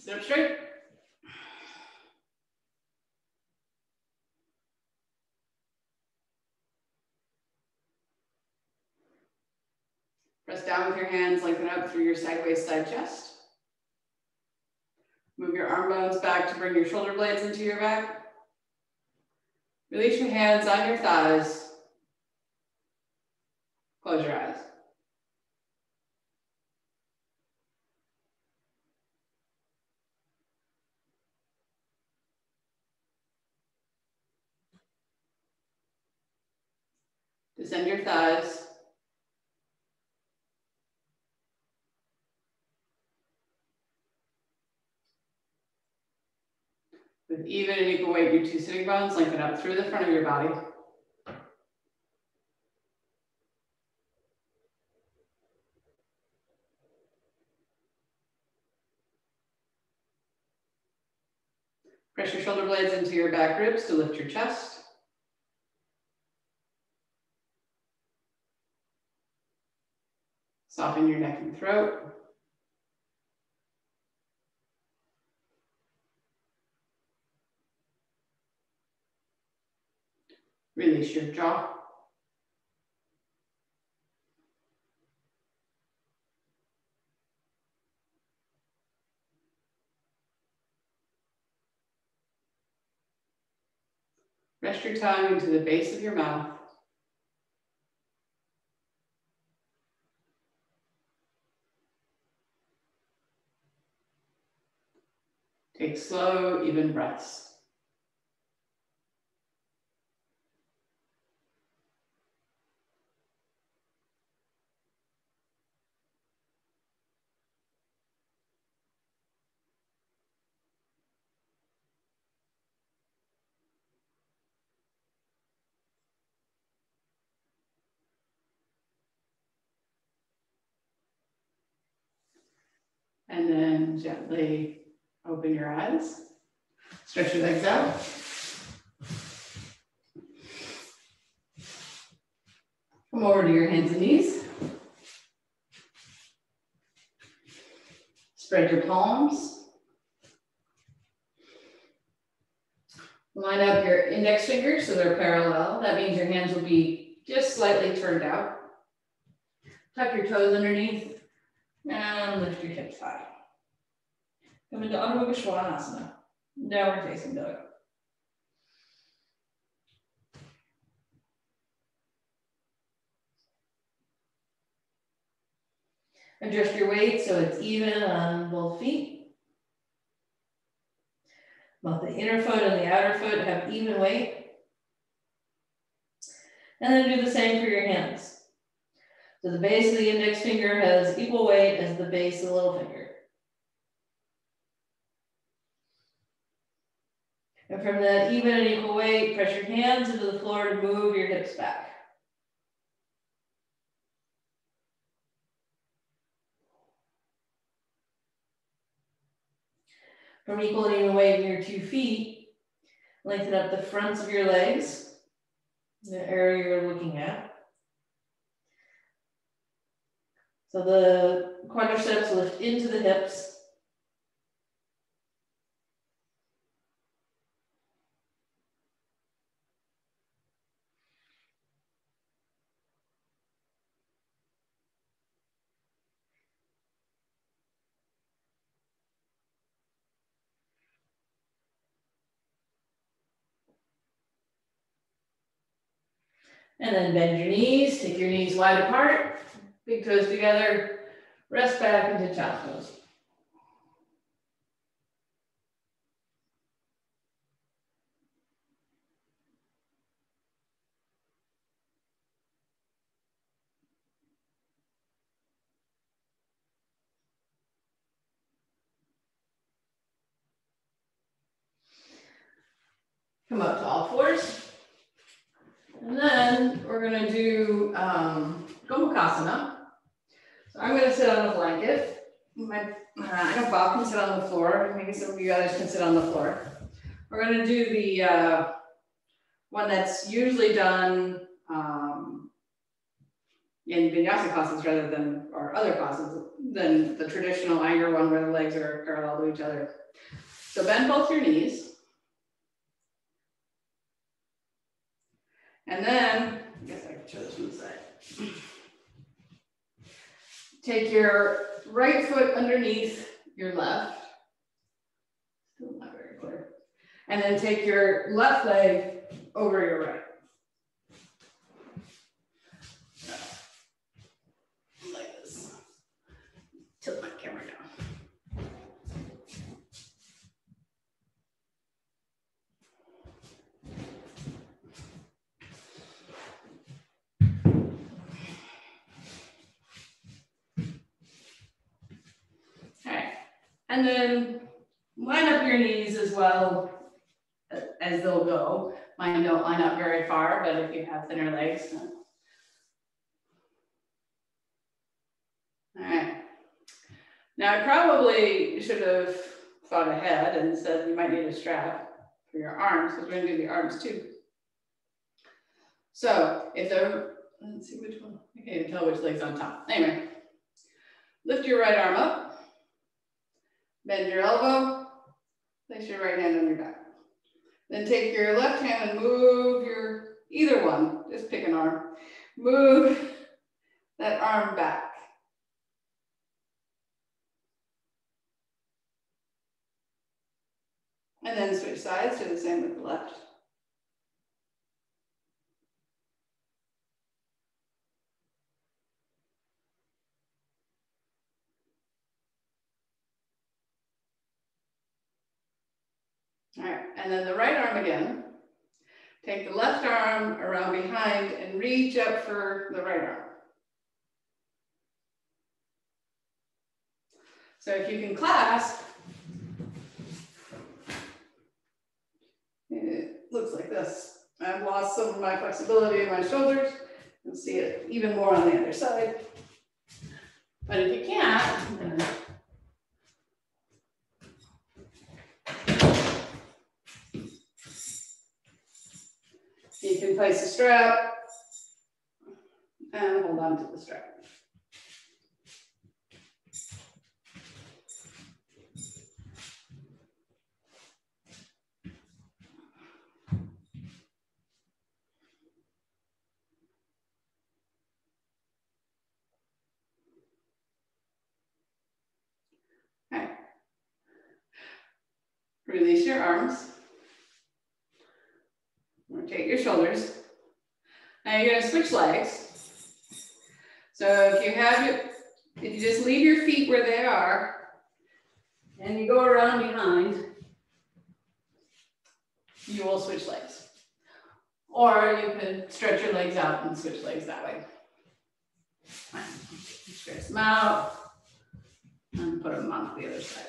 Sit up straight. Press down with your hands, lengthen up through your side waist, side chest. Move your arm bones back to bring your shoulder blades into your back. Release your hands on your thighs. Close your eyes. Descend your thighs. With even and equal weight, your two sitting bones lengthen up through the front of your body. Press your shoulder blades into your back ribs to lift your chest. Soften your neck and throat. Release your jaw. Rest your tongue into the base of your mouth. Take slow, even breaths. And then gently open your eyes. Stretch your legs out. Come over to your hands and knees. Spread your palms. Line up your index fingers so they're parallel. That means your hands will be just slightly turned out. Tuck your toes underneath and lift your hips high. Come into Ardha Mukha Svanasana, downward facing dog. Adjust your weight so it's even on both feet. Both the inner foot and the outer foot have even weight. And then do the same for your hands. So the base of the index finger has equal weight as the base of the little finger. And from that even and equal weight, press your hands into the floor to move your hips back. From equal and even weight in your 2 feet, lengthen up the fronts of your legs, the area you're looking at. So the quadriceps lift into the hips. And then bend your knees, take your knees wide apart, big toes together, rest back into child's pose. Come up to all fours. And then we're going to do Gomukhasana. So I'm going to sit on the blanket. I know Bob can sit on the floor. Maybe some of you others can sit on the floor. We're going to do the one that's usually done in vinyasa classes rather than, or other classes than the traditional Iyengar one where the legs are parallel to each other. So bend both your knees. And then, I guess I can show this from the side. Take your right foot underneath your left. Still not very clear. And then take your left leg over your right. Like this. Tilt my camera down. And then line up your knees as well as they'll go. Mine don't line up very far, but if you have thinner legs. All right. Now I probably should have thought ahead and said you might need a strap for your arms, because we're going to do the arms too. So if the, let's see which one, I can't even tell which leg's on top. Anyway, lift your right arm up. Bend your elbow, place your right hand on your back. Then take your left hand and move your, either one, just pick an arm. Move that arm back. And then switch sides, do the same with the left. All right, and then the right arm again. Take the left arm around behind and reach up for the right arm. So if you can clasp, it looks like this. I've lost some of my flexibility in my shoulders. You'll see it even more on the other side. But if you can't, you can place a strap and hold on to the strap. Okay. Release your arms. Rotate your shoulders. Now you're going to switch legs. So if you just leave your feet where they are, and you go around behind, you will switch legs. Or you could stretch your legs out and switch legs that way. Stretch them out and put them on the other side.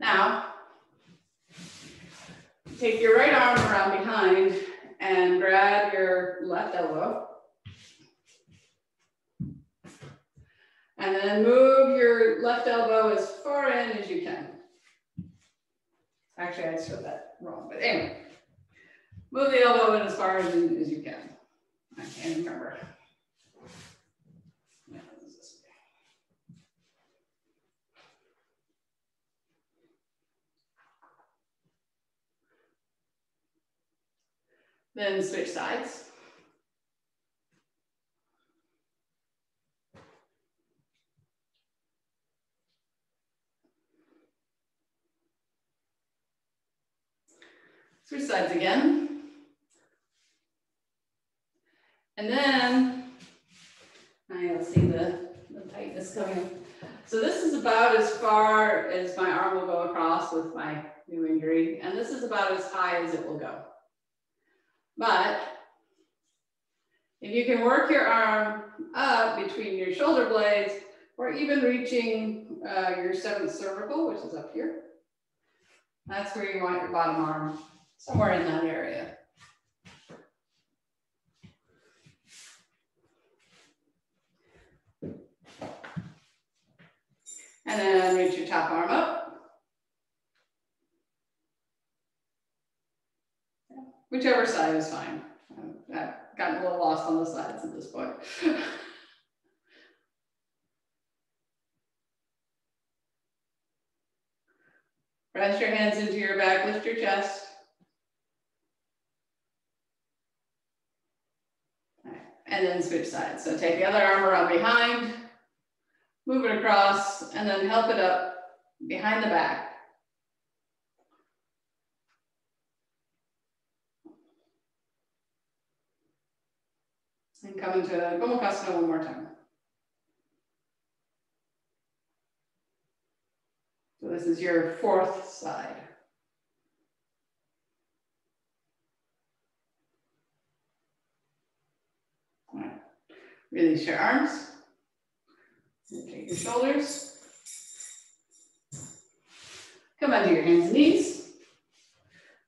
Now, take your right arm around behind and grab your left elbow. And then move your left elbow as far in as you can. Actually, I showed that wrong, but anyway. Move the elbow in as far as you can. I can't remember. Yeah, this way. Then switch sides. Switch sides again. And then, now you'll see the tightness coming. So this is about as far as my arm will go across with my new injury. And this is about as high as it will go. But if you can work your arm up between your shoulder blades, or even reaching your 7th cervical, which is up here, that's where you want your bottom arm, somewhere in that area. And then reach your top arm up. whichever side is fine. I've gotten a little lost on the sides at this point. Press your hands into your back, lift your chest. All right. And then switch sides. So take the other arm around behind, move it across, and then help it up behind the back. And come into Gomukhasana one more time. So this is your fourth side. All right. Release your arms. And take your shoulders. Come onto your hands and knees.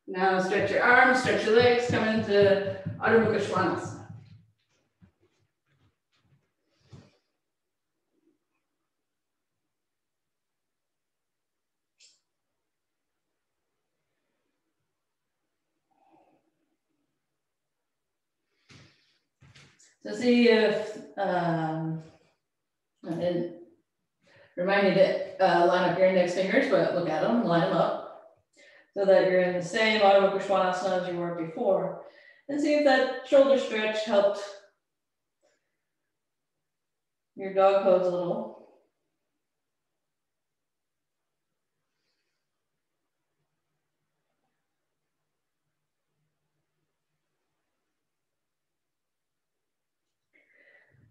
Now stretch your arms, stretch your legs, come into Adho Mukha Svanasana. So see if, and remind you to line up your index fingers, but look at them, line them up, so that you're in the same Adho Mukha Svanasana as you were before. And see if that shoulder stretch helped your dog pose a little.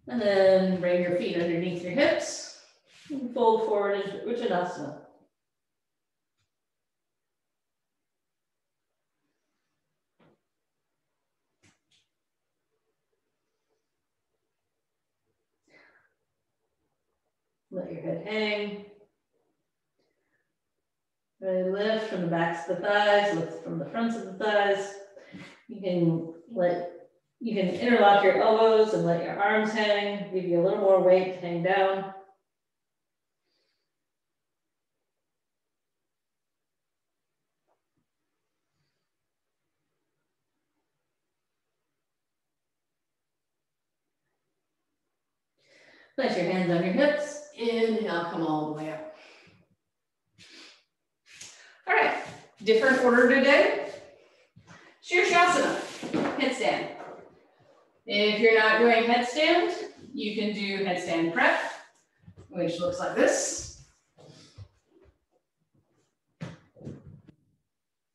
And then bring your feet underneath your hips and fold forward into Uttanasana. Let your head hang. Really lift from the backs of the thighs, lift from the fronts of the thighs. You can interlock your elbows and let your arms hang, give you a little more weight to hang down. Place your hands on your hips. Inhale, come all the way up. All right, different order today. Shirshasana, headstand. If you're not doing headstand, you can do headstand prep, which looks like this.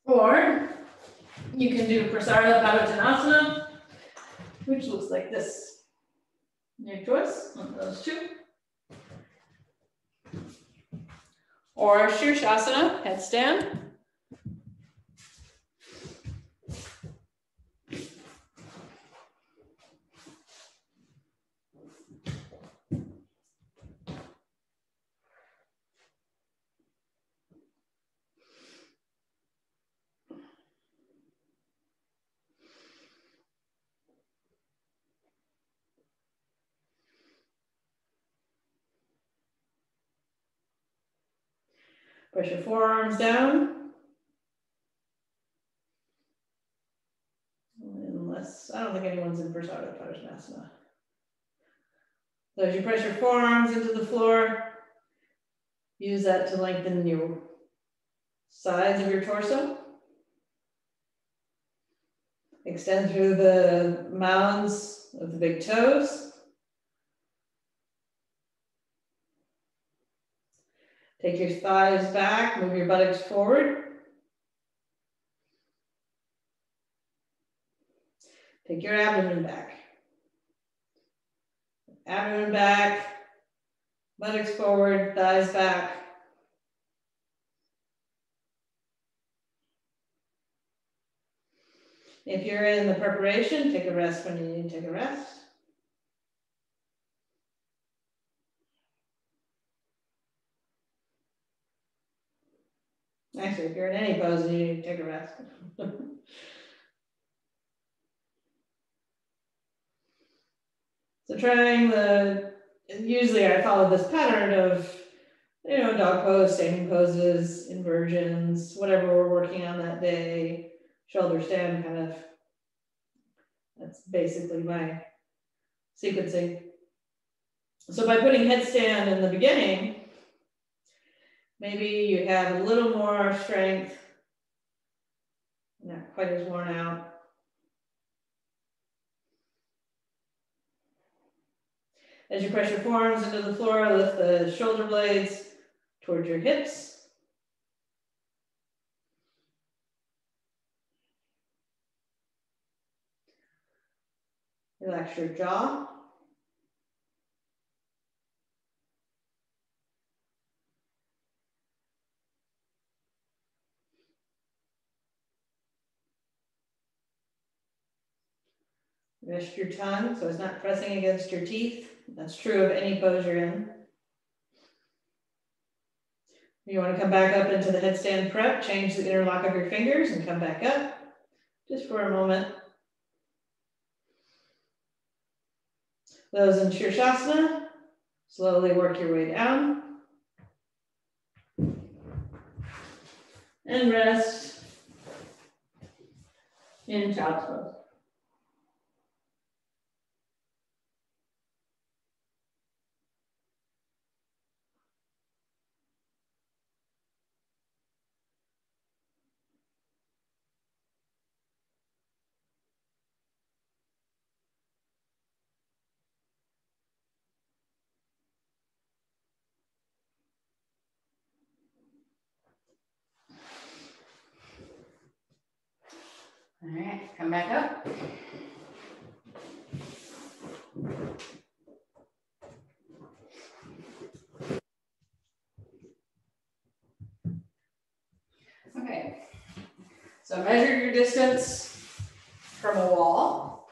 Or you can do Prasarita Padottanasana, which looks like this. Your choice on those two. Or Shirshasana, headstand. Press your forearms down. Unless, I don't think anyone's in Prasarita Padottanasana. So as you press your forearms into the floor, use that to lengthen your sides of your torso. Extend through the mounds of the big toes. Take your thighs back, move your buttocks forward. Take your abdomen back. Abdomen back, buttocks forward, thighs back. If you're in the preparation, take a rest when you need to take a rest. Actually, if you're in any pose, you need to take a rest. So usually I follow this pattern of, dog pose, standing poses, inversions, whatever we're working on that day, shoulder stand kind of, that's basically my sequencing. So by putting headstand in the beginning, maybe you have a little more strength, not quite as worn out. As you press your forearms into the floor, lift the shoulder blades towards your hips. Relax your jaw. Rest your tongue so it's not pressing against your teeth. That's true of any pose you're in. You want to come back up into the headstand prep, change the interlock of your fingers and come back up just for a moment. Those in Shirshasana, slowly work your way down. And rest in child's pose. All right, come back up. Okay, so measure your distance from a wall.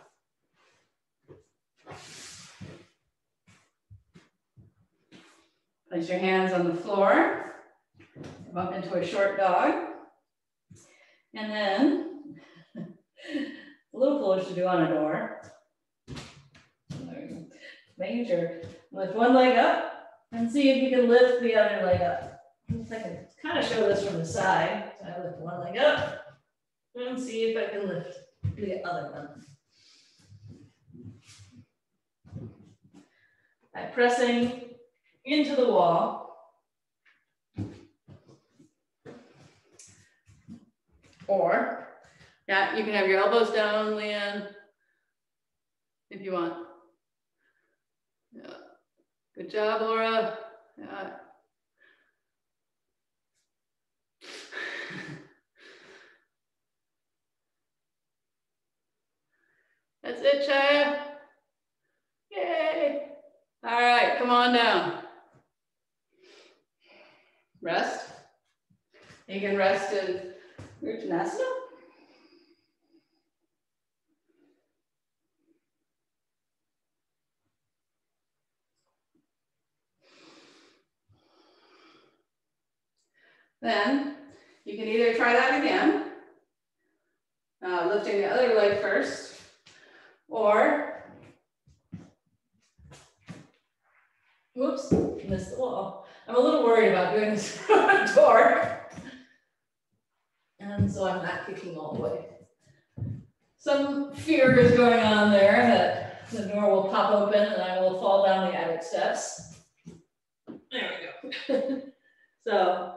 Place your hands on the floor, come up into a short dog. And then, a little foolish to do on a door. Making sure, lift one leg up and see if you can lift the other leg up. I can kind of show this from the side. So I lift one leg up and see if I can lift the other one. By pressing into the wall. Or, yeah, you can have your elbows down, Leanne, if you want. Yeah. Good job, Laura. Yeah. That's it, Chaya. Yay. All right, come on down. Rest. You can rest in Uttanasana. Then you can either try that again, lifting the other leg first, or, whoops, missed the wall. I'm a little worried about doing this front door. And so I'm not kicking all the way. Some fear is going on there that the door will pop open and I will fall down the attic steps. There we go. So,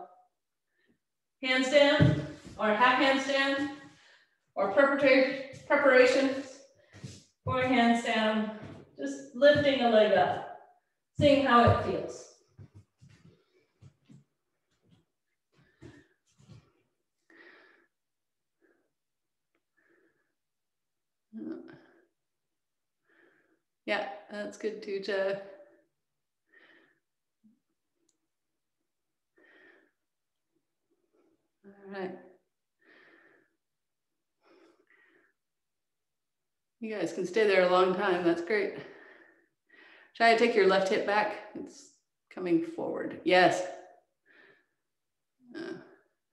handstand or half handstand or preparation for a handstand, just lifting a leg up, seeing how it feels. Yeah, that's good too, Jeff. All right. You guys can stay there a long time. That's great. Try to take your left hip back. It's coming forward. Yes.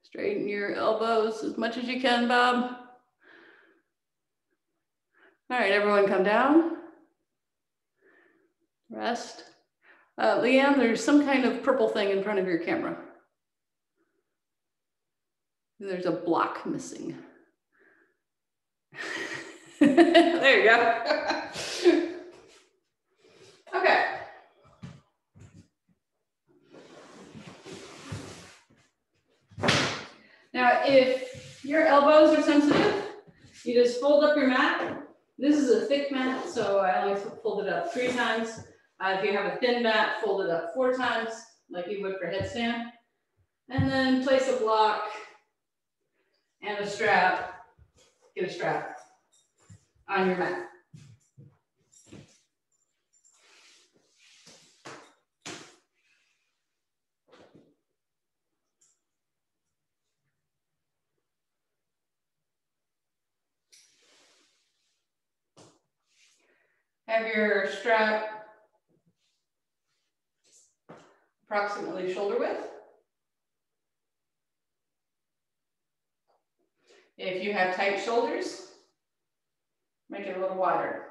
Straighten your elbows as much as you can, Bob. All right, everyone come down. Rest. Leanne, there's some kind of purple thing in front of your camera. There's a block missing. There you go. Okay. Now, if your elbows are sensitive, you just fold up your mat. This is a thick mat, so I always fold it up 3 times. If you have a thin mat, fold it up 4 times, like you would for headstand. And then place a block and a strap, get a strap on your mat. Have your strap approximately shoulder width. If you have tight shoulders, make it a little wider.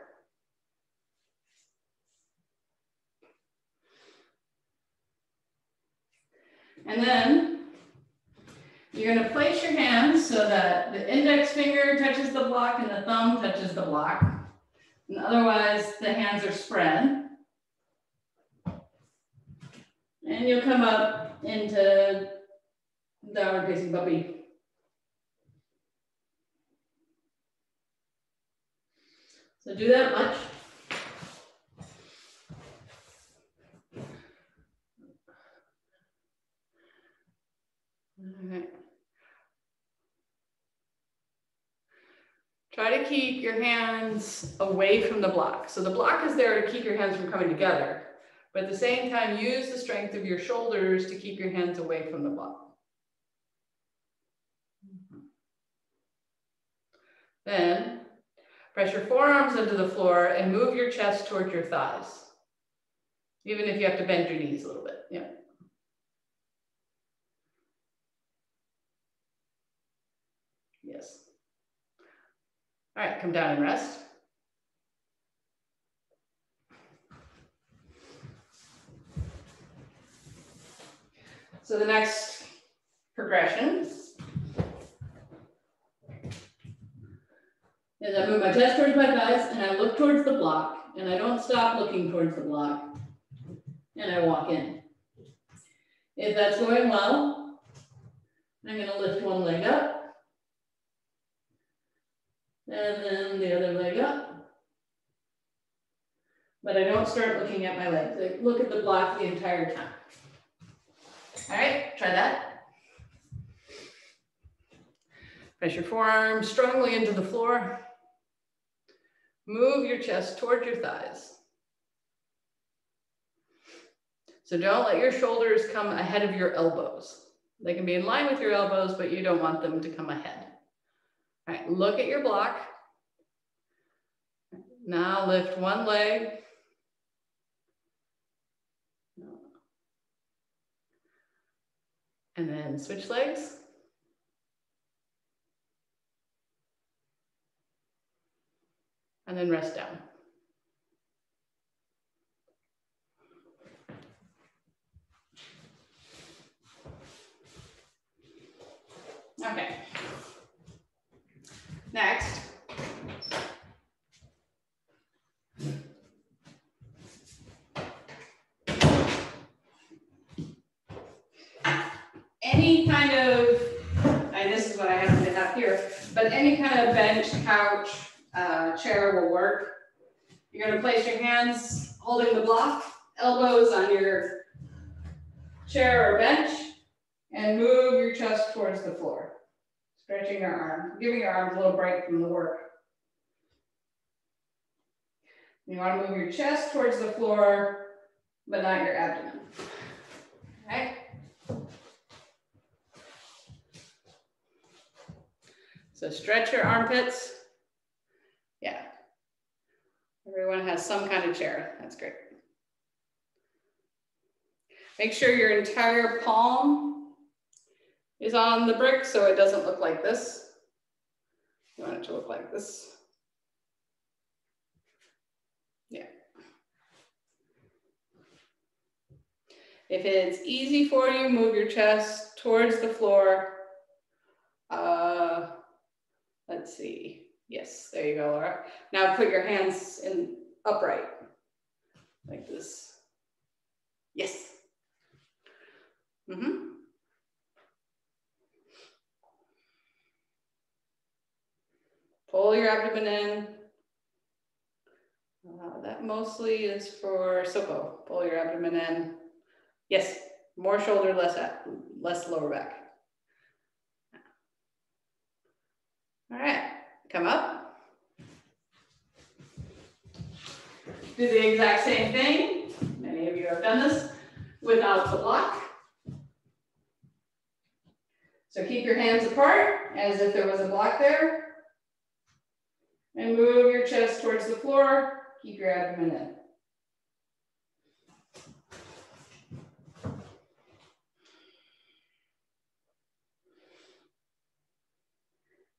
And then you're going to place your hands so that the index finger touches the block and the thumb touches the block. And otherwise, the hands are spread. And you'll come up into downward facing puppy. So do that much. All right. Try to keep your hands away from the block. So the block is there to keep your hands from coming together, but at the same time, use the strength of your shoulders to keep your hands away from the block. Then press your forearms into the floor and move your chest towards your thighs, even if you have to bend your knees a little bit. Yeah. Yes. All right, come down and rest. So the next progression is I move my chest towards my thighs and I look towards the block and I don't stop looking towards the block and I walk in. If that's going well, I'm going to lift one leg up and then the other leg up. But I don't start looking at my legs. I look at the block the entire time. All right, try that. Press your forearms strongly into the floor. Move your chest towards your thighs. So don't let your shoulders come ahead of your elbows. They can be in line with your elbows, but you don't want them to come ahead. All right, look at your block. Now lift one leg. And then switch legs. And then rest down. Okay. Next. Any kind of, and this is what I happen to have here, but any kind of bench, couch, chair will work. You're going to place your hands holding the block, elbows on your chair or bench, and move your chest towards the floor. Stretching your arms, giving your arms a little break from the work. You want to move your chest towards the floor, but not your abdomen. Okay? So stretch your armpits. Yeah. Everyone has some kind of chair. That's great. Make sure your entire palm is on the brick so it doesn't look like this. You want it to look like this. Yeah. If it's easy for you, move your chest towards the floor. Let's see. Yes, there you go, Laura. Now put your hands in upright, like this. Yes. Mm-hmm. Pull your abdomen in. That mostly is for Soko. Pull your abdomen in. Yes, more shoulder, less lower back. All right, come up. Do the exact same thing. Many of you have done this without the block. So keep your hands apart as if there was a block there. And move your chest towards the floor. Keep your abdomen in.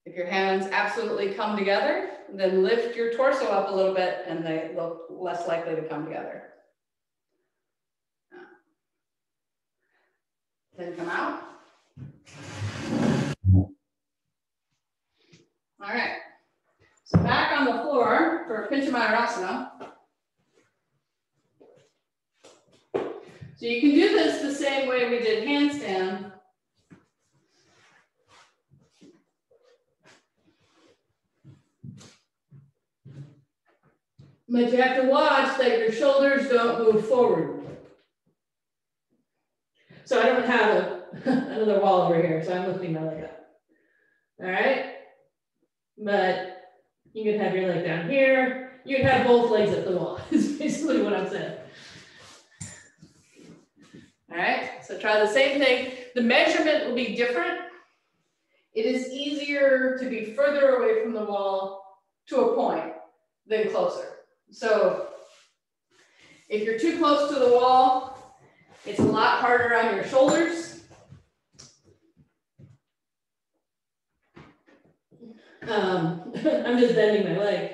If your hands absolutely come together, then lift your torso up a little bit and they look less likely to come together. Then come out. All right. So back on the floor for Pinchamayurasana. So you can do this the same way we did handstand. But you have to watch that your shoulders don't move forward. So I don't have another wall over here, so I'm lifting my leg up. All right? But you can have your leg down here. You can have both legs at the wall, is basically what I'm saying. All right, so try the same thing. The measurement will be different. It is easier to be further away from the wall to a point than closer. So if you're too close to the wall, it's a lot harder on your shoulders. I'm just bending my leg.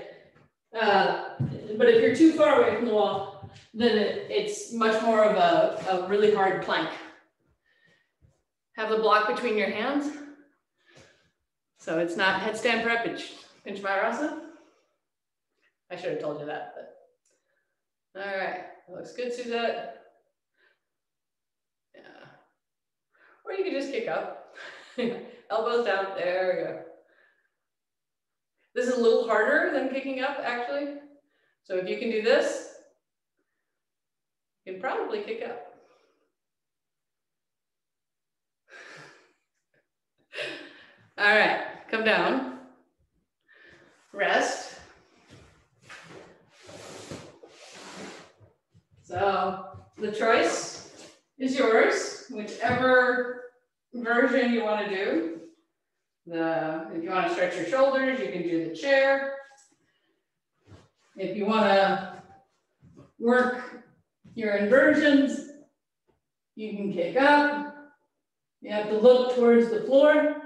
But if you're too far away from the wall, then it's much more of a really hard plank. Have the block between your hands. So it's not headstand prep, it's Pinchamayurasana. I should have told you that, but. All right, that looks good, Suzette. Yeah. Or you can just kick up. Elbows down, there we go. This is a little harder than kicking up, actually. So if you can do this, you can probably kick up. All right, come down. Rest. So the choice is yours, whichever version you want to do. If you want to stretch your shoulders, you can do the chair. If you want to work your inversions, you can kick up. You have to look towards the floor.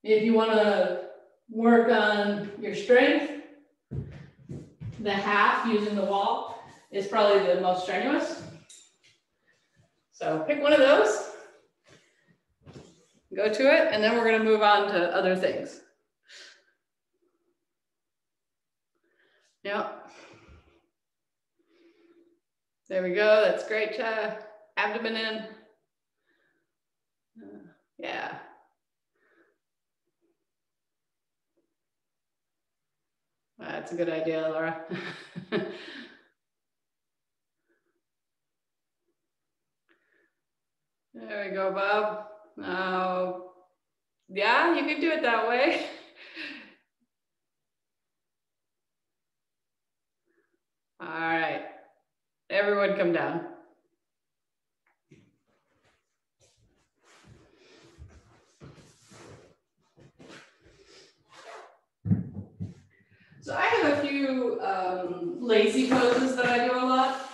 If you want to work on your strength, the half using the wall is probably the most strenuous. So pick one of those, go to it, and then we're going to move on to other things. Yep. There we go. That's great. Abdomen in. Yeah. That's a good idea, Laura. There we go, Bob. Now, yeah, you can do it that way. All right. Everyone come down. So I have a few lazy poses that I do a lot.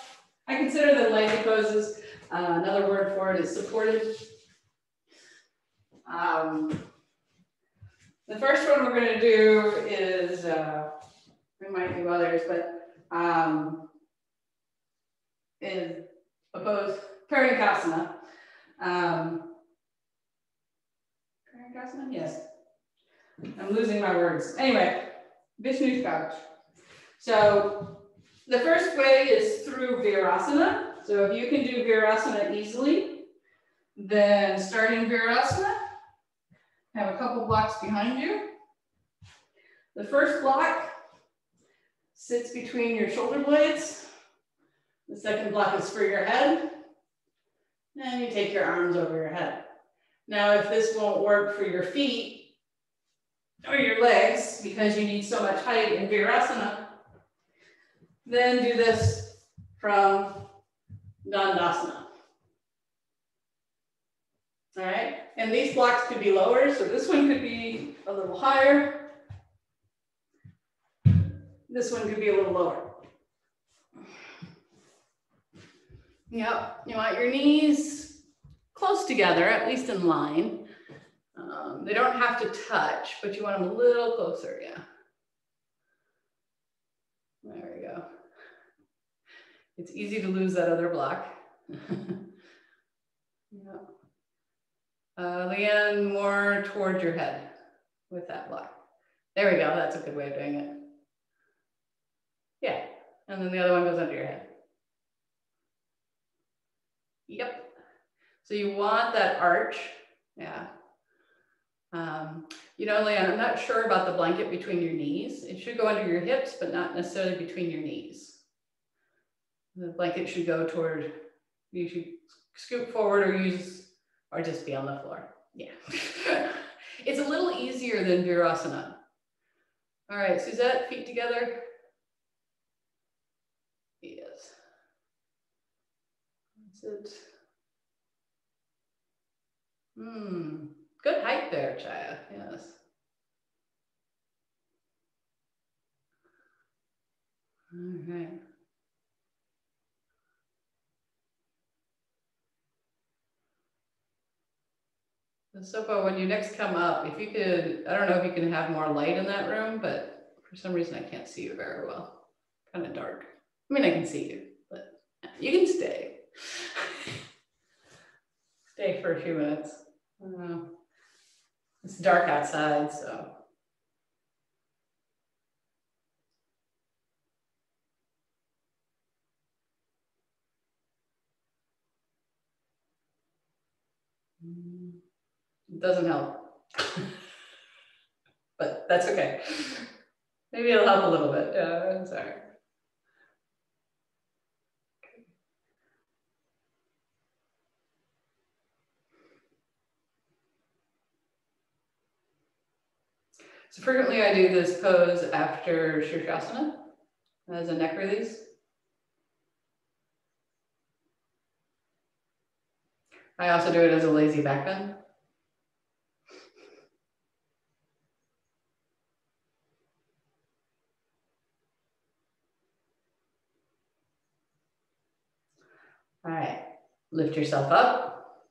I consider them lazy poses. Another word for it is supported. The first one we're going to do is, we might do others, but is a pose, Parikasana. Parikasana, yes. I'm losing my words. Anyway, Vishnu's couch. So the first way is through Virasana. So if you can do Virasana easily, then starting Virasana, have a couple blocks behind you. The first block sits between your shoulder blades. The second block is for your head. And you take your arms over your head. Now, if this won't work for your feet or your legs because you need so much height in Virasana, then do this from Dandasana. All right, and these blocks could be lower, so this one could be a little higher. This one could be a little lower. Yep, you want your knees close together, at least in line. They don't have to touch, but you want them a little closer, yeah. There we go. It's easy to lose that other block. Yeah. Leanne, more towards your head with that block. There we go, that's a good way of doing it. Yeah, and then the other one goes under your head. Yep. So you want that arch, yeah. You know, Leanne, I'm not sure about the blanket between your knees. It should go under your hips, but not necessarily between your knees. The blanket should go toward, you should scoot forward or just be on the floor. Yeah. It's a little easier than Virasana. All right, Suzette, feet together. Yes. That's it. Good height there, Chaya, yes. All right. So Sopo, when you next come up, if you could, I don't know if you can have more light in that room, but for some reason I can't see you very well. Kind of dark. I mean, I can see you, but you can stay. Stay for a few minutes. It's dark outside, so. It doesn't help, but that's okay. Maybe it'll help a little bit. I'm sorry. So frequently I do this pose after Shirshasana as a neck release. I also do it as a lazy back bend. All right, lift yourself up.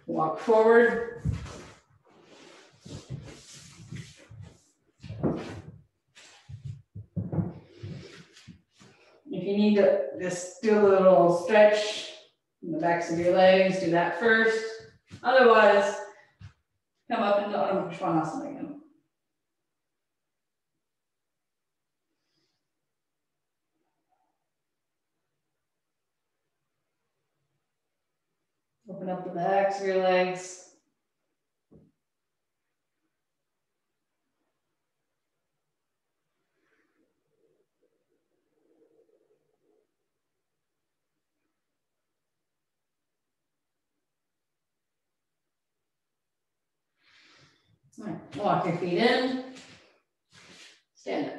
Walk forward. If you need to just do a little stretch in the backs of your legs, do that first. Otherwise, come up into Adho Pushpanasana again. Open up the backs of your legs. All right, walk your feet in, stand up.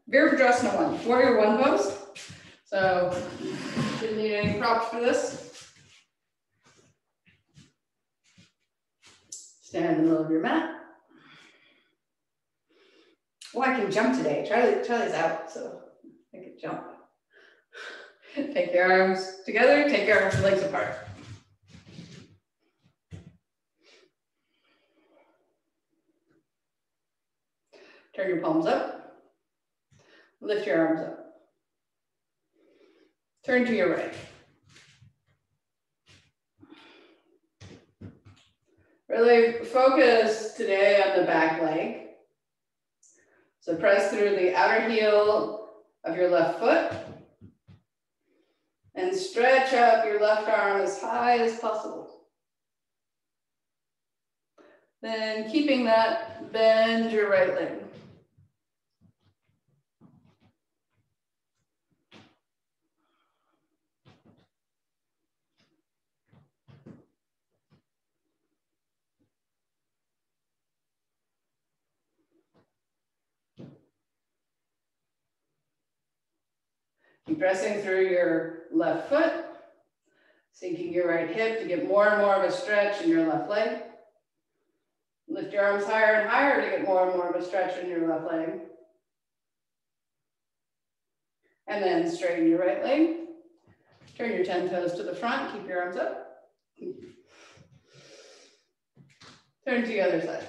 Virabhadrasana 1, warrior 1 pose. So, didn't need any props for this. Stand in the middle of your mat. Oh, I can jump today. Charlie's out, so I can jump. Take your arms together, take your arms and legs apart. Turn your palms up. Lift your arms up. Turn to your right. Really focus today on the back leg. So press through the outer heel of your left foot and stretch up your left arm as high as possible. Then keeping that, bend your right leg. Keep pressing through your left foot, sinking your right hip to get more and more of a stretch in your left leg. Lift your arms higher and higher to get more and more of a stretch in your left leg. And then straighten your right leg. Turn your 10 toes to the front, keep your arms up. Turn to the other side.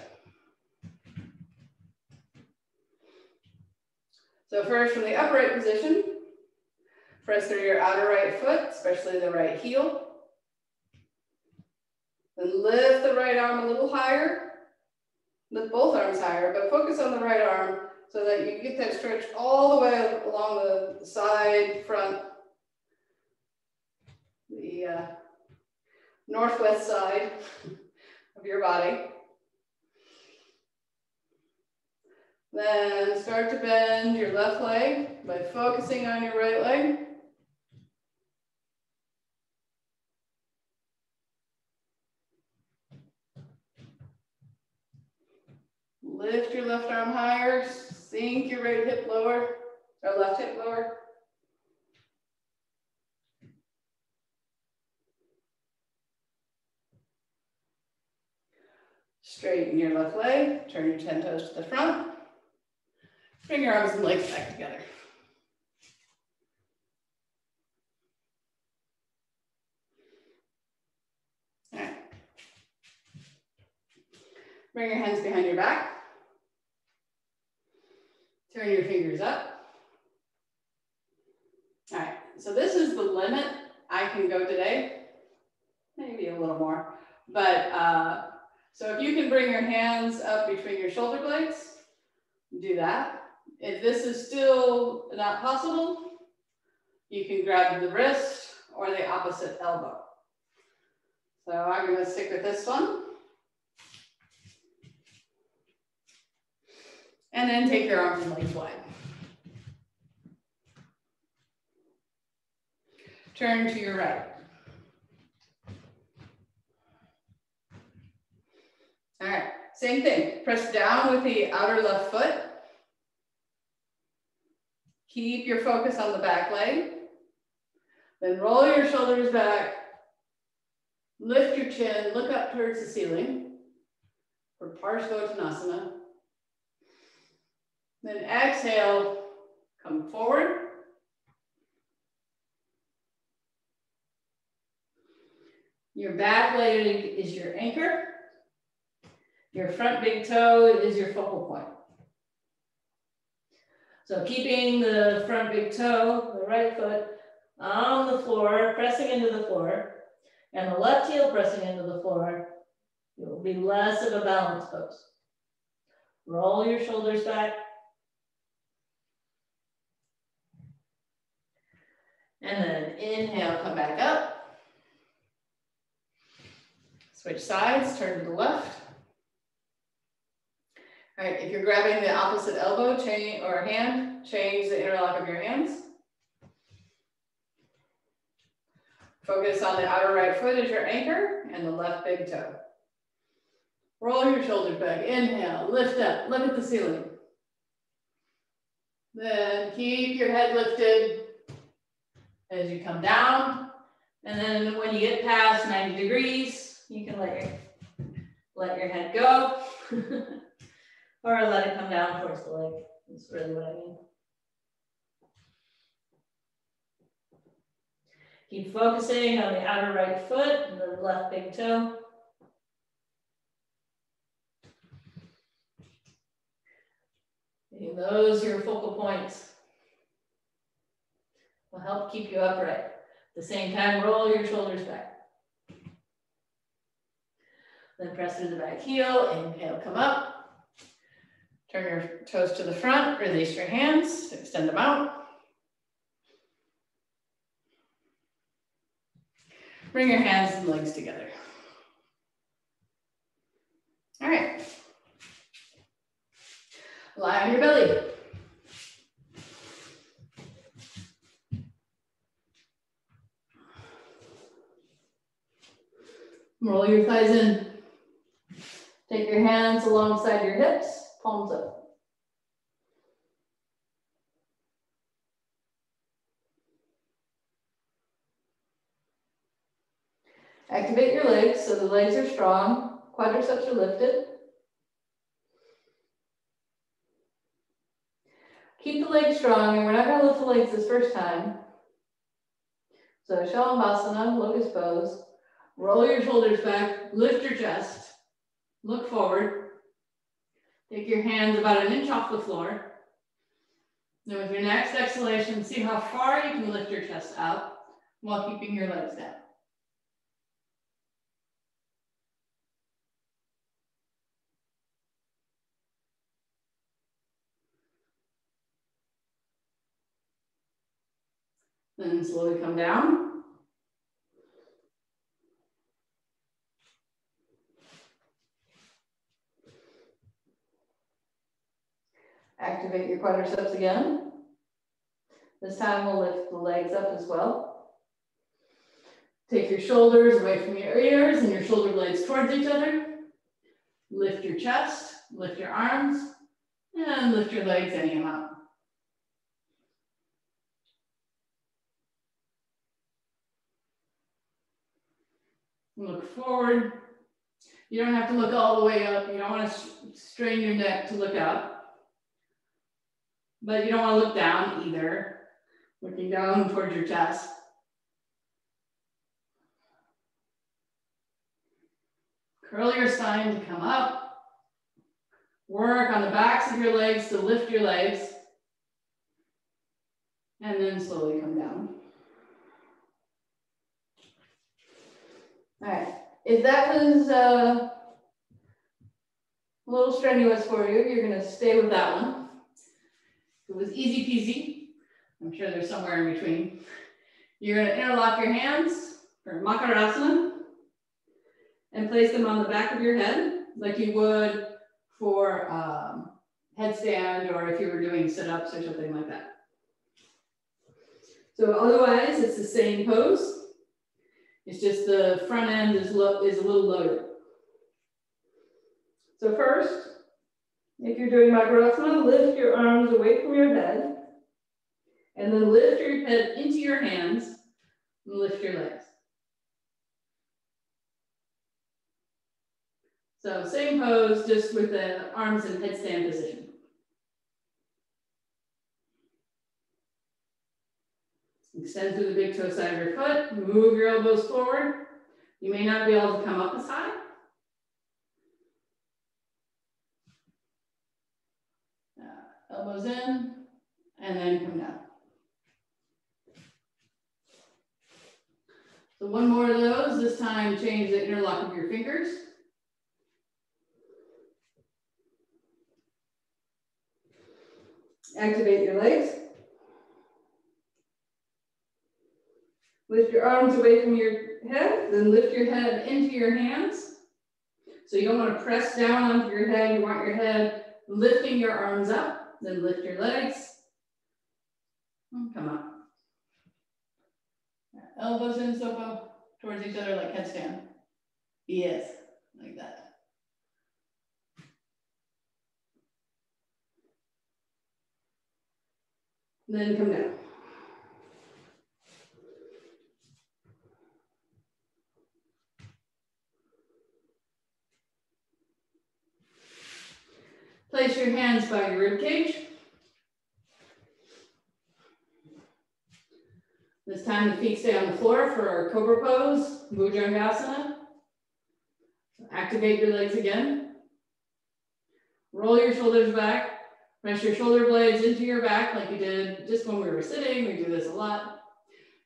So first, from the upright position, press through your outer right foot, especially the right heel. Then lift the right arm a little higher. Lift both arms higher, but focus on the right arm so that you get that stretch all the way along the side, front, the northwest side of your body. Then start to bend your left leg by focusing on your right leg. Lift your left arm higher, sink your right hip lower, or left hip lower. Straighten your left leg, turn your 10 toes to the front. Bring your arms and legs back together. All right. Bring your hands behind your back. Turn your fingers up. All right, so this is the limit I can go today. Maybe a little more, but so if you can bring your hands up between your shoulder blades, do that. If this is still not possible, you can grab the wrist or the opposite elbow. So I'm going to stick with this one. And then take your arms and legs wide. Turn to your right. All right, same thing. Press down with the outer left foot. Keep your focus on the back leg. Then roll your shoulders back. Lift your chin, look up towards the ceiling for Parsvottanasana. Then exhale, come forward. Your back leg is your anchor. Your front big toe is your focal point. So keeping the front big toe, the right foot, on the floor, pressing into the floor, and the left heel pressing into the floor, it will be less of a balance pose. Roll your shoulders back. And then inhale, come back up. Switch sides, turn to the left. All right, if you're grabbing the opposite elbow or hand, change the interlock of your hands. Focus on the outer right foot as your anchor and the left big toe. Roll your shoulders back, inhale, lift up, look at the ceiling. Then keep your head lifted as you come down. And then when you get past 90 degrees, you can let your head go. Or let it come down towards the leg. That's really what I mean. Keep focusing on the outer right foot and the left big toe. Making those your focal points will help keep you upright. At the same time, roll your shoulders back. Then press through the back heel, inhale, come up. Turn your toes to the front, release your hands, extend them out. Bring your hands and legs together. All right. Lie on your belly. Roll your thighs in. Take your hands alongside your hips, palms up. Activate your legs so the legs are strong, quadriceps are lifted. Keep the legs strong, and we're not going to lift the legs this first time. So Shalabhasana, locust pose. Roll your shoulders back, lift your chest, look forward. Take your hands about 1 inch off the floor. Then with your next exhalation, see how far you can lift your chest up while keeping your legs down. Then slowly come down. Activate your quadriceps again. This time we'll lift the legs up as well. Take your shoulders away from your ears and your shoulder blades towards each other. Lift your chest, lift your arms, and lift your legs any amount. Look forward. You don't have to look all the way up. You don't want to strain your neck to look up. But you don't want to look down either. Looking down towards your chest. Curl your spine to come up. Work on the backs of your legs to lift your legs. And then slowly come down. All right. If that was a little strenuous for you, you're going to stay with that one. If it was easy peasy, I'm sure there's somewhere in between. You're going to interlock your hands for Makarasana and place them on the back of your head like you would for headstand or if you were doing sit-ups or something like that. So otherwise, it's the same pose. It's just the front end is a little lower. So first, if you're doing Makarasana, lift your arms away from your head and then lift your head into your hands and lift your legs. So same pose, just with the arms in headstand position. Extend through the big toe side of your foot, move your elbows forward. You may not be able to come up as high. Elbows in, and then come down. So one more of those, this time change the interlock of your fingers. Activate your legs. Lift your arms away from your head, then lift your head into your hands. So you don't want to press down onto your head, you want your head lifting your arms up, then lift your legs, and come up. Elbows in, so towards each other like headstand. Yes, like that. Then come down. Place your hands by your rib cage. This time the feet stay on the floor for our cobra pose, Bhujangasana. Activate your legs again. Roll your shoulders back. Press your shoulder blades into your back like you did just when we were sitting. We do this a lot.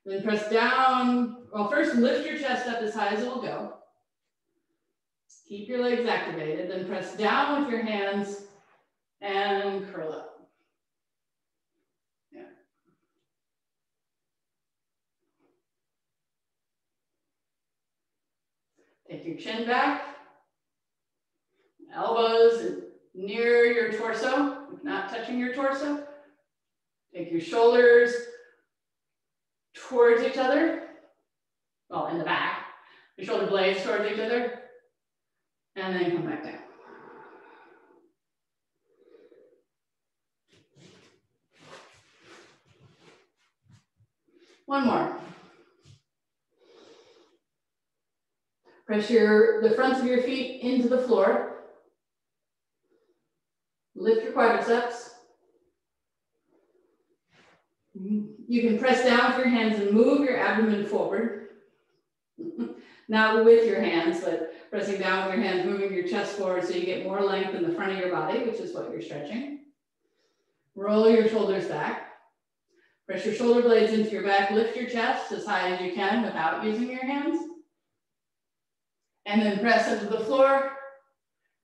Then press down. Well, first lift your chest up as high as it will go. Keep your legs activated, then press down with your hands and curl up. Yeah. Take your chin back, elbows near your torso, if not touching your torso. Take your shoulders towards each other, well, in the back, your shoulder blades towards each other, and then come back down. One more. Press the fronts of your feet into the floor. Lift your quadriceps. You can press down with your hands and move your abdomen forward. Not with your hands, but pressing down with your hands, moving your chest forward so you get more length in the front of your body, which is what you're stretching. Roll your shoulders back. Press your shoulder blades into your back. Lift your chest as high as you can without using your hands. And then press into the floor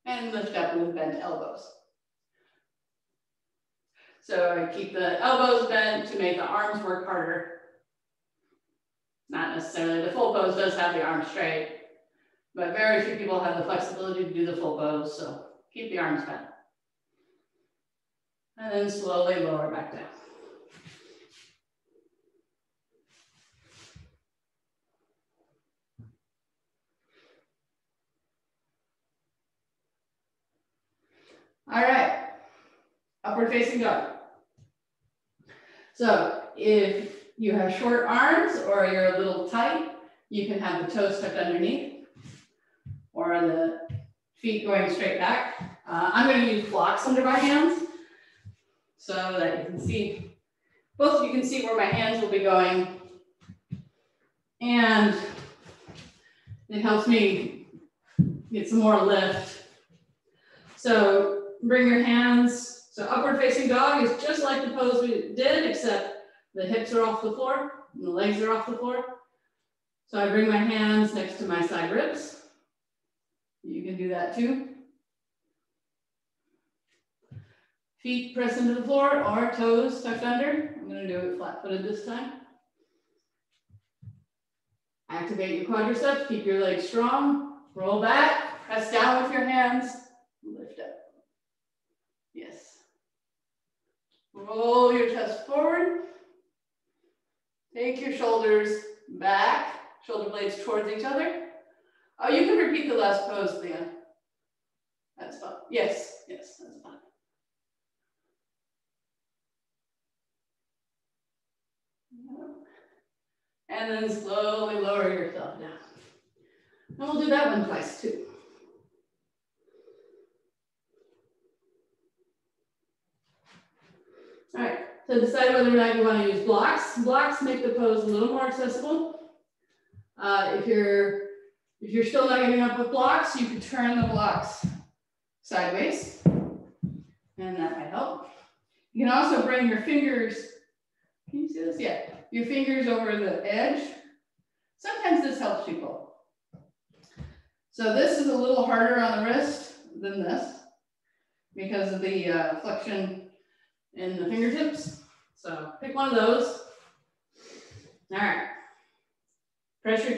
and lift up with bent elbows. So keep the elbows bent to make the arms work harder. Not necessarily, the full pose does have the arms straight, but very few people have the flexibility to do the full pose, so keep the arms bent. And then slowly lower back down. All right, upward facing dog. So if you have short arms or you're a little tight, you can have the toes tucked underneath or the feet going straight back. I'm going to use blocks under my hands so that you can see, both of you can see where my hands will be going. And it helps me get some more lift. So bring your hands, so upward facing dog is just like the pose we did, except the hips are off the floor and the legs are off the floor. So I bring my hands next to my side ribs. You can do that too. Feet press into the floor or toes tucked under. I'm going to do it flat-footed this time. Activate your quadriceps, keep your legs strong. Roll back, press down with your hands, lift up. Yes. Roll your chest forward. Take your shoulders back, shoulder blades towards each other. Oh, you can repeat the last pose, Leah. That's fine. Yes, yes, that's fine. And then slowly lower yourself down. And we'll do that one twice too. All right, so decide whether or not you want to use blocks. Blocks make the pose a little more accessible. If you're still not getting up with blocks, you could turn the blocks sideways, and that might help. You can also bring your fingers, can you see this? Yeah, your fingers over the edge. Sometimes this helps people. So this is a little harder on the wrist than this because of the flexion in the fingertips. So pick one of those. All right. Press your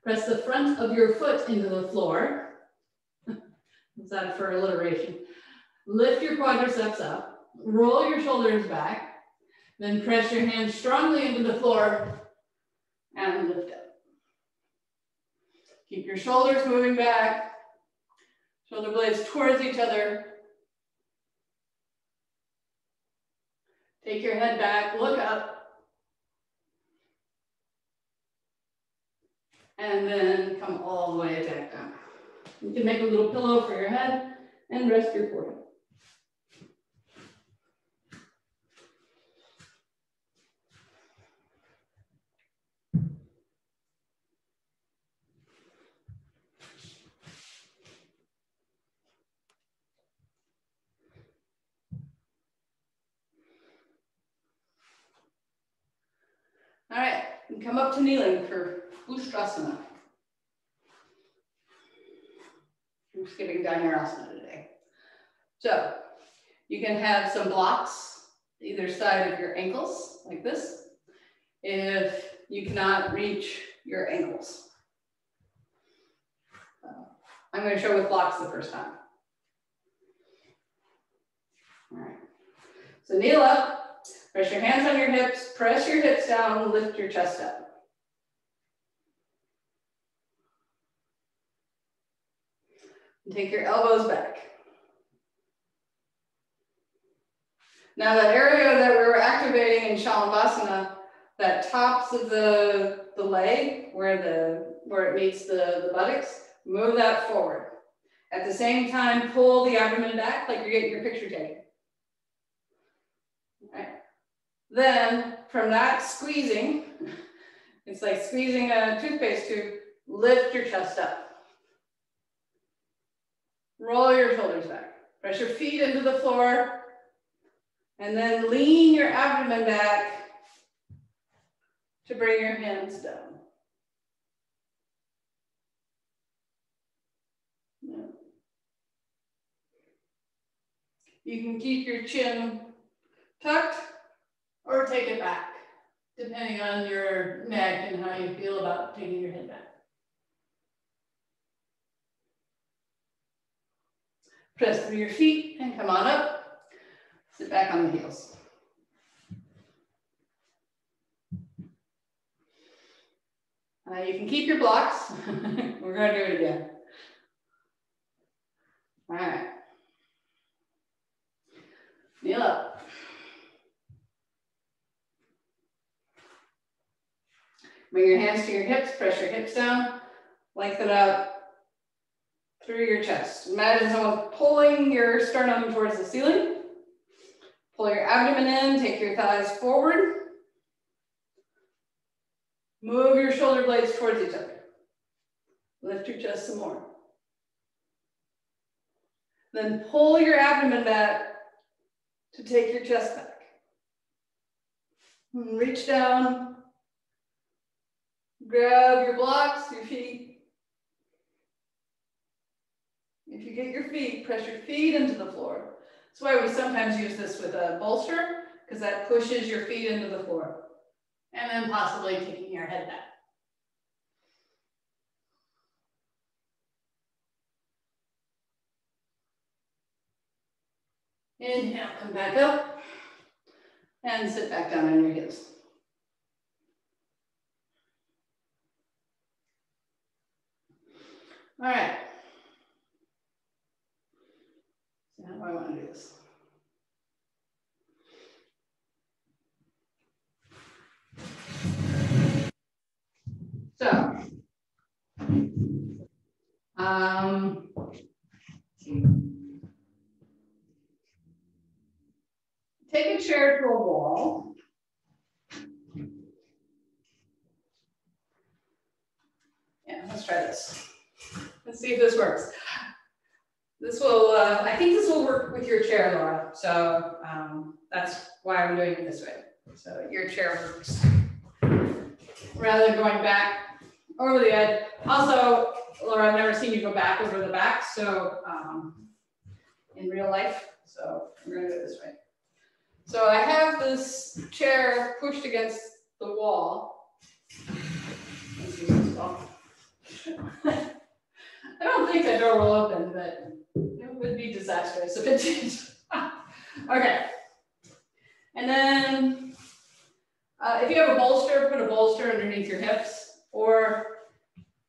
press the front of your foot into the floor. Is that for alliteration? Lift your quadriceps up. Roll your shoulders back. Then press your hands strongly into the floor and lift up. Keep your shoulders moving back. Shoulder blades towards each other. Take your head back, look up. And then come all the way back down. You can make a little pillow for your head and rest your forehead. All right, and come up to kneeling for Ustrasana. skipping down your asana today. So you can have some blocks either side of your ankles, like this, if you cannot reach your ankles. I'm going to show with blocks the first time. All right. So kneel up, press your hands on your hips, press your hips down, lift your chest up. And take your elbows back. Now that area that we were activating in Shalabhasana, that tops of the leg where it meets the buttocks, move that forward. At the same time, pull the abdomen back like you're getting your picture taken. Right. Then from that squeezing, it's like squeezing a toothpaste tube, lift your chest up. Roll your shoulders back. Press your feet into the floor. And then lean your abdomen back to bring your hands down. Yeah. You can keep your chin tucked or take it back, depending on your neck and how you feel about taking your head back. Press through your feet and come on up. Sit back on the heels. You can keep your blocks. We're going to do it again. All right. Kneel up. Bring your hands to your hips, press your hips down, lengthen up through your chest. Imagine someone pulling your sternum towards the ceiling. Pull your abdomen in, take your thighs forward. Move your shoulder blades towards each other. Lift your chest some more. Then pull your abdomen back to take your chest back. And reach down. Grab your blocks, your feet. If you get your feet, press your feet into the floor. That's why we sometimes use this with a bolster, because that pushes your feet into the floor. And then possibly taking your head back. Inhale, come back up. And sit back down on your heels. All right. So how do I want to do this? So, take a chair to a wall. Yeah, let's try this. Let's see if this works. This will, I think this will work with your chair, Laura. So that's why I'm doing it this way. So your chair works. Rather than going back over the edge. Also, Laura, I've never seen you go back over the back. So in real life, so we're gonna do it this way. So I have this chair pushed against the wall. Let's use this wall. I don't think the door will open, but it would be disastrous if it did. Okay. And then if you have a bolster, put a bolster underneath your hips or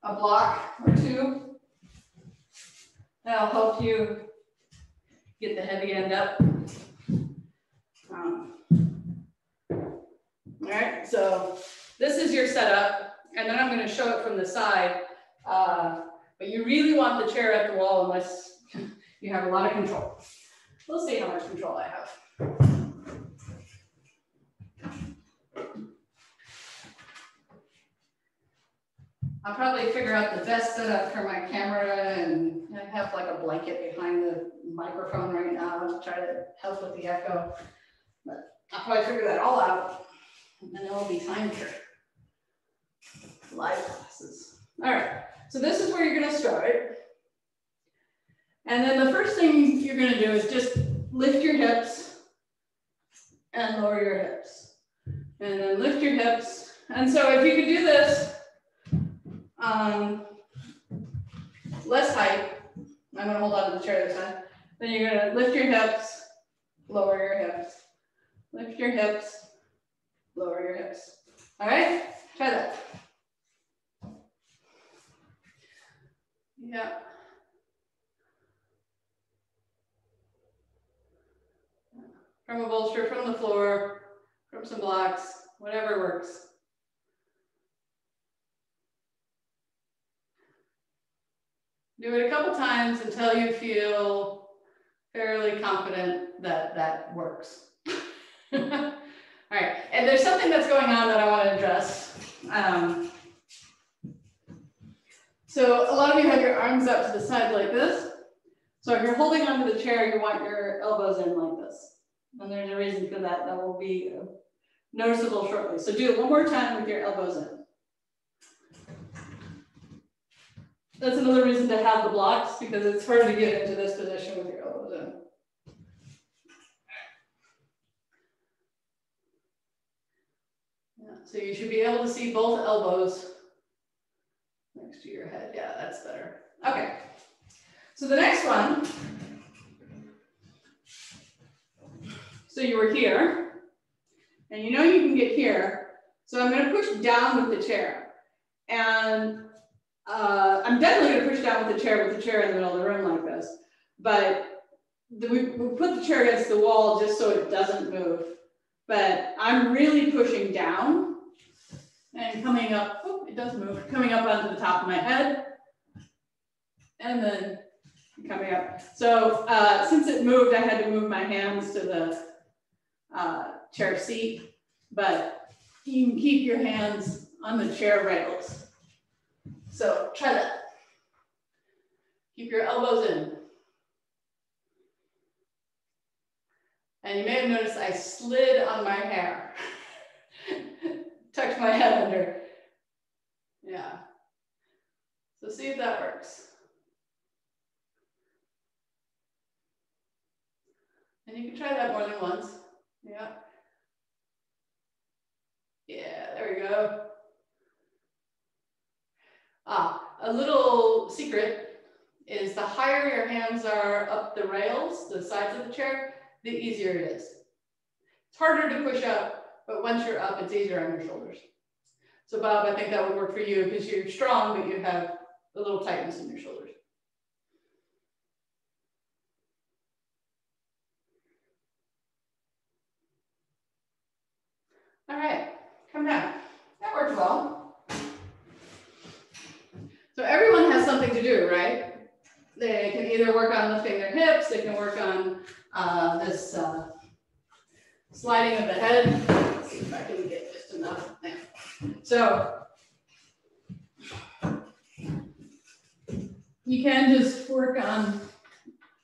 a block or two. That'll help you get the heavy end up. All right, so this is your setup, and then I'm going to show it from the side. But you really want the chair at the wall unless you have a lot of control. We'll see how much control I have. I'll probably figure out the best setup for my camera, and I have like a blanket behind the microphone right now to try to help with the echo. But I'll probably figure that all out, and then it'll be time for live classes. All right, so this is where you're going to start. And then the first thing you're going to do is just lift your hips and lower your hips. And then lift your hips. And so if you could do this less height, I'm going to hold on to the chair this time. Then you're going to lift your hips, lower your hips. Lift your hips, lower your hips. All right, try that. Yeah. From a bolster, from the floor, from some blocks, whatever works. Do it a couple times until you feel fairly confident that that works. All right, and there's something that's going on that I want to address. So a lot of you have your arms up to the side like this. So if you're holding onto the chair, you want your elbows in like this. And there's a reason for that. That will be noticeable shortly. So do it one more time with your elbows in. That's another reason to have the blocks, because it's hard to get into this position with your elbows in. Yeah, so you should be able to see both elbows next to your head. Yeah, that's better. Okay. So the next one. So you were here, and you know you can get here. So I'm going to push down with the chair. And I'm definitely going to push down with the chair in the middle of the room like this. But we put the chair against the wall just so it doesn't move. But I'm really pushing down and coming up. Oh, it does move. Coming up onto the top of my head. And then coming up. So since it moved, I had to move my hands to the chair seat. But you can keep your hands on the chair rails. So try that. Keep your elbows in. And you may have noticed I slid on my hair. Tucked my head under. Yeah. So see if that works. And you can try that more than once. Yeah. Yeah, there we go. A little secret is the higher your hands are up the rails, the sides of the chair, the easier it is. It's harder to push up, but once you're up, it's easier on your shoulders. So Bob, I think that would work for you because you're strong, but you have a little tightness in your shoulders. All right, come down. That worked well. So everyone has something to do, right? They can either work on lifting their hips, they can work on this sliding of the head. Let's see if I can get just enough there. So you can just work on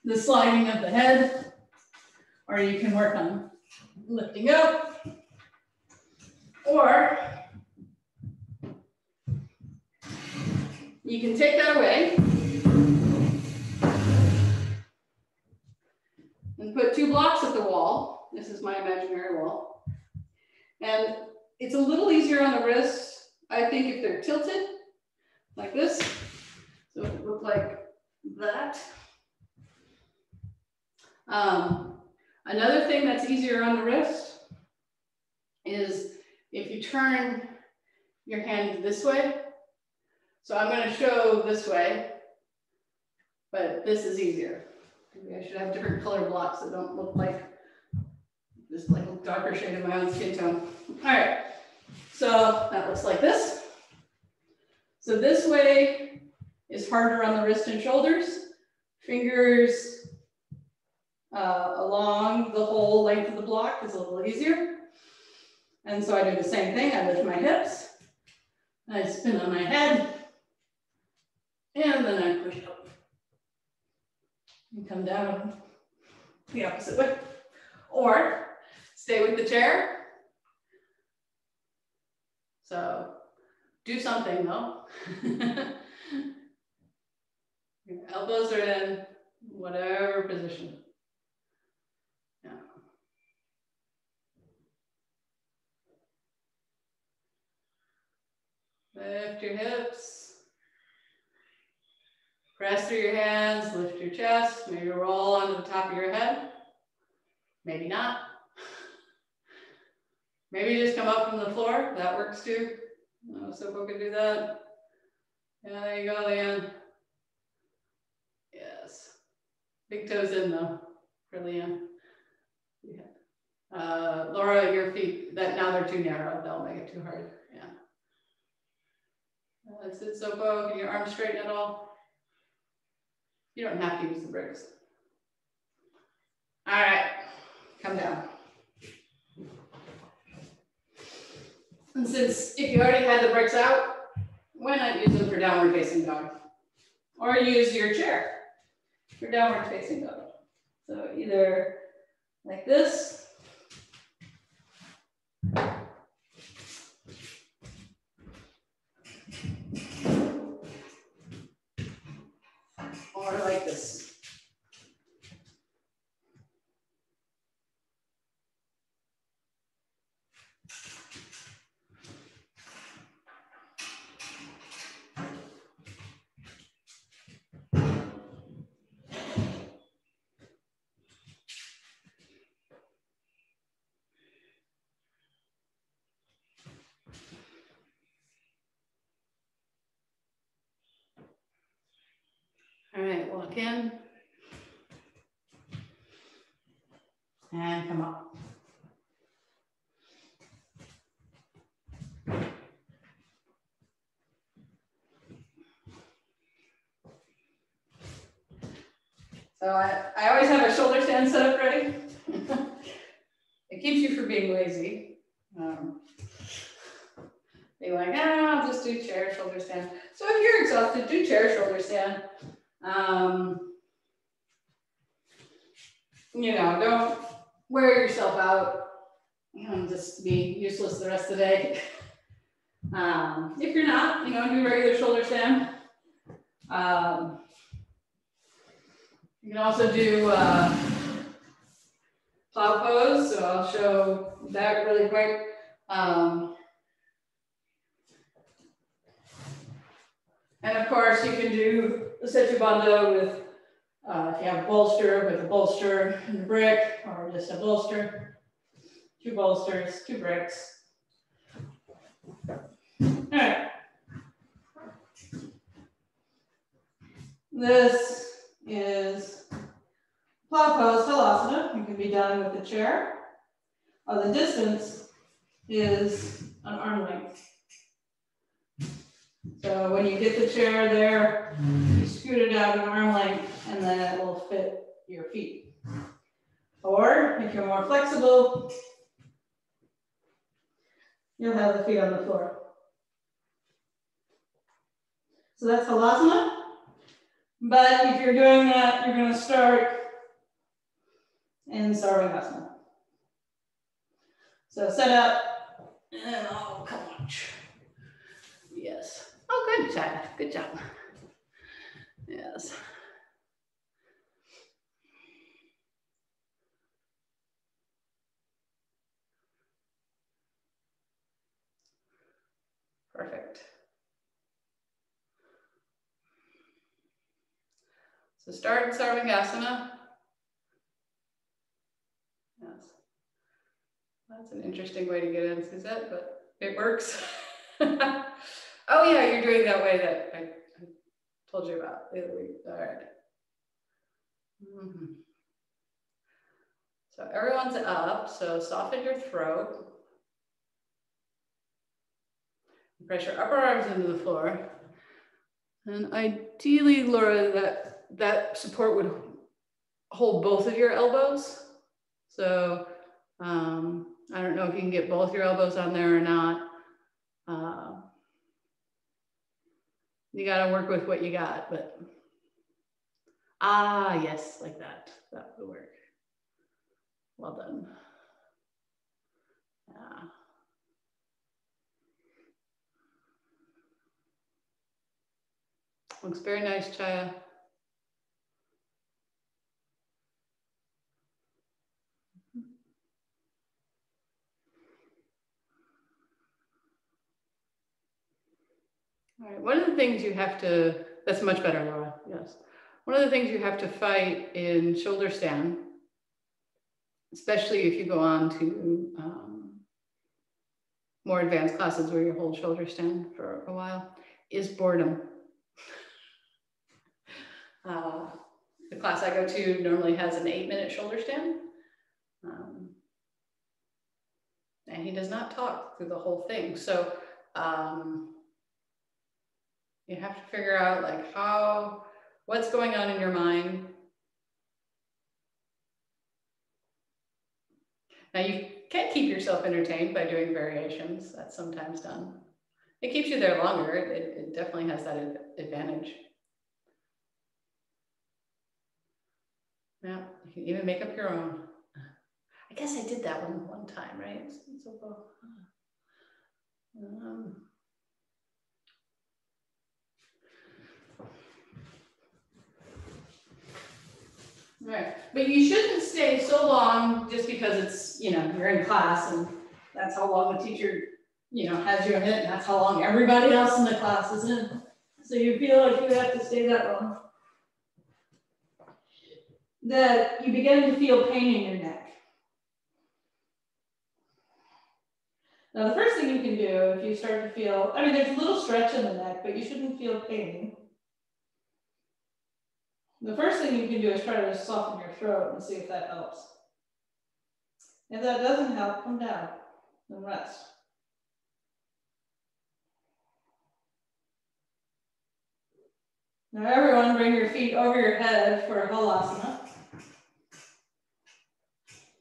the sliding of the head, or you can work on lifting up, or you can take that away and put 2 blocks at the wall. This is my imaginary wall. And it's a little easier on the wrists, I think, if they're tilted like this. So it would look like that. Another thing that's easier on the wrist is if you turn your hand this way. So I'm going to show this way, but this is easier. Maybe I should have different color blocks that don't look like just like a darker shade of my own skin tone. All right, so that looks like this. So this way is harder on the wrist and shoulders. Fingers along the whole length of the block is a little easier. And so I do the same thing. I lift my hips, I spin on my head, and then I push up and come down the opposite way. Or stay with the chair. So do something though. Your elbows are in, whatever position. Yeah. Lift your hips. Press through your hands, lift your chest, maybe roll onto the top of your head. Maybe not. Maybe just come up from the floor, that works too. So we can do that. Yeah, there you go, Leanne. Yes. Big toes in though, for Leanne. Yeah. Laura, your feet, now they're too narrow, they'll make it too hard. Yeah. That's it, Sopo. Can your arms straighten at all? You don't have to use the bricks. All right, come down. And since if you already had the bricks out, why not use them for downward facing dog? Or use your chair for downward facing dog. So either like this, or like this. All right, walk in. And come up. So I always have a shoulder stand set up ready. It keeps you from being lazy. Be like, I'll just do chair, shoulder stand. So if you're exhausted, do chair, shoulder stand. You know, don't wear yourself out. Just be useless the rest of the day. If you're not, do regular shoulder stand. You can also do plow pose, so I'll show that really quick. And of course, you can do the Setubandho with, if you have a bolster, with a bolster and a brick, or just a bolster, 2 bolsters, 2 bricks. All right. This is plow pose halasana. It can be done with the chair. The distance is an arm length. So when you get the chair there, you scoot it out an arm length, and then it will fit your feet. Or if you're more flexible, you'll have the feet on the floor. So that's halasana. But if you're doing that, you're going to start in sarvangasana. So set up, and come on. Yes. Oh, good job. Good job. Yes. Perfect. So start in sarvangasana. Yes. That's an interesting way to get in, Suzette, but it works. Oh yeah, you're doing that way that I told you about the other week. All right. So everyone's up, so soften your throat. Press your upper arms into the floor. And ideally, Laura, that support would hold both of your elbows. So I don't know if you can get both your elbows on there or not. You got to work with what you got, but yes, like that. That would work. Well done. Yeah. Looks very nice, Chaya. All right, one of the things you have to, that's much better, Laura, yes. One of the things you have to fight in shoulder stand, especially if you go on to more advanced classes where you hold shoulder stand for a while, is boredom. The class I go to normally has an 8-minute shoulder stand. And he does not talk through the whole thing. So you have to figure out like what's going on in your mind. Now you can keep yourself entertained by doing variations. That's sometimes done. It keeps you there longer. It definitely has that advantage. Yeah, you can even make up your own. I guess I did that one time, right? Right, but you shouldn't stay so long just because it's, you're in class and that's how long the teacher, has you in it, and that's how long everybody else in the class is in. So you feel like you have to stay that long. That you begin to feel pain in your neck. Now, the first thing you can do if you start to feel, there's a little stretch in the neck, but you shouldn't feel pain. The first thing you can do is try to soften your throat and see if that helps. If that doesn't help, come down and rest. Now, everyone, bring your feet over your head for halasana.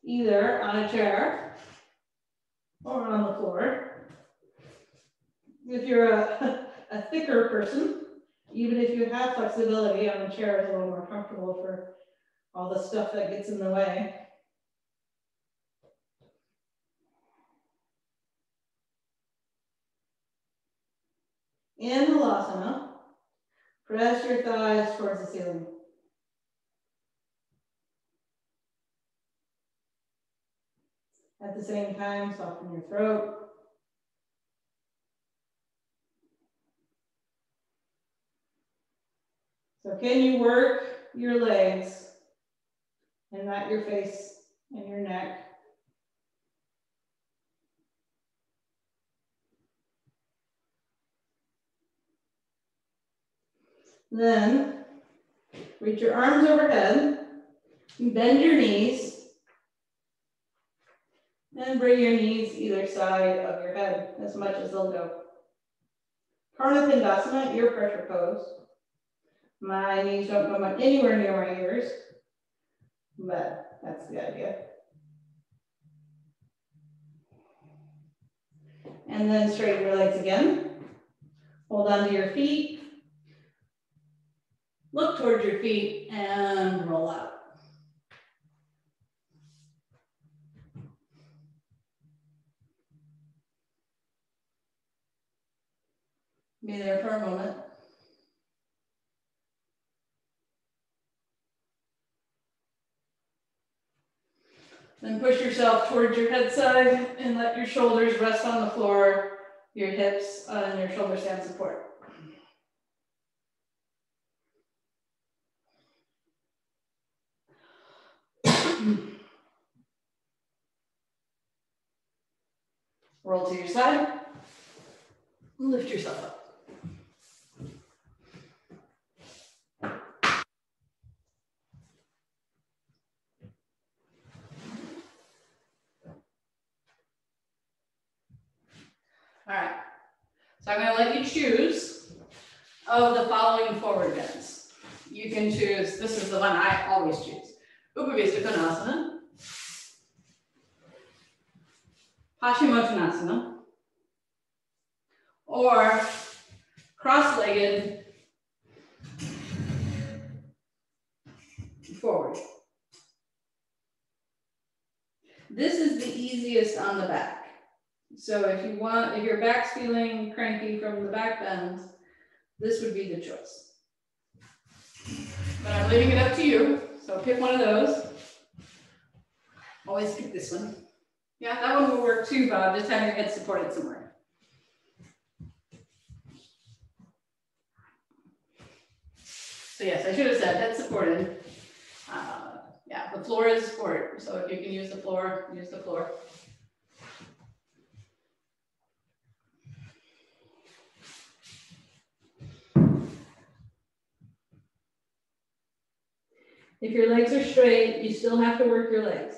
Either on a chair or on the floor. If you're a thicker person, even if you have flexibility, on a chair is a little more comfortable for all the stuff that gets in the way. In halasana, press your thighs towards the ceiling. At the same time, soften your throat. So can you work your legs and not your face and your neck? Then reach your arms overhead, bend your knees, and bring your knees either side of your head as much as they'll go. Karnapindasana, ear pressure pose. My knees don't go anywhere near my ears, but that's the idea. And then straighten your legs again. Hold on to your feet. Look towards your feet and roll out. Be there for a moment. Then push yourself towards your head side and let your shoulders rest on the floor, your hips on your shoulder stand support. Roll to your side, lift yourself up. All right, so I'm going to let you choose of the following forward bends. You can choose, this is the one I always choose, Upavista Konasana, Paschimottanasana, or cross-legged forward. This is the easiest on the back. So if your back's feeling cranky from the back bends, this would be the choice. But I'm leaving it up to you. So pick one of those. Always pick this one. Yeah, that one will work too, Bob. Just have your head supported somewhere. So yes, I should have said head supported. Yeah, the floor is support. So if you can use the floor, use the floor. If your legs are straight, you still have to work your legs.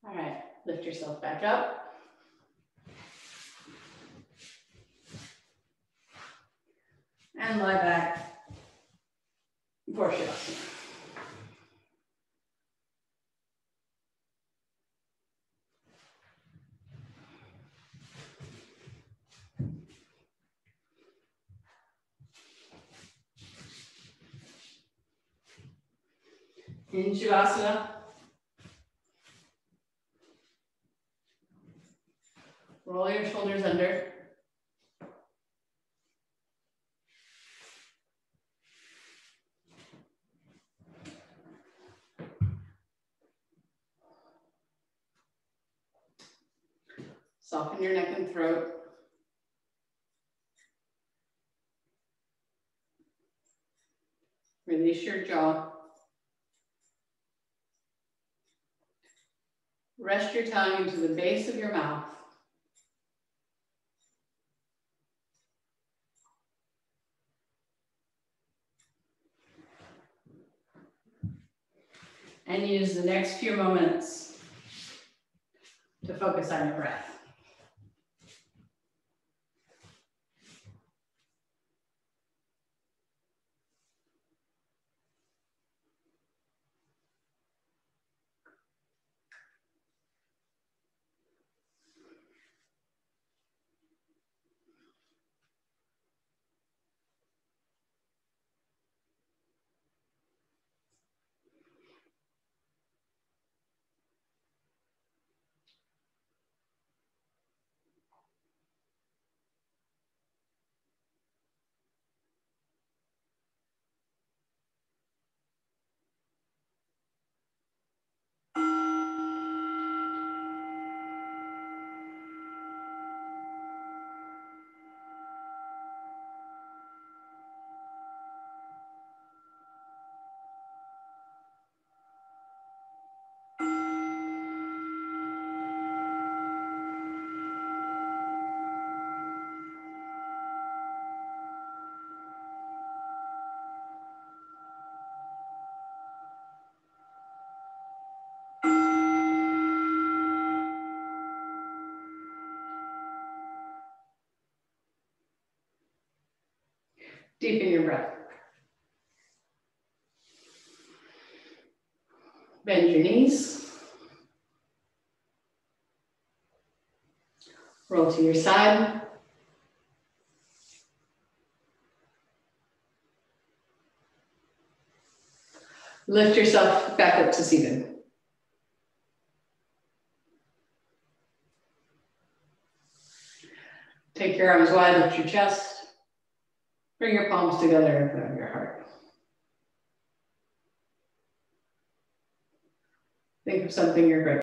All right, lift yourself back up. And lie back for Shavasana. In Shavasana, roll your shoulders under. Soften your neck and throat. Release your jaw. Rest your tongue into the base of your mouth. And use the next few moments to focus on your breath. Deepen your breath. Bend your knees. Roll to your side. Lift yourself back up to seated. Take your arms wide, lift your chest. Bring your palms together in front of your heart. Think of something you're grateful for.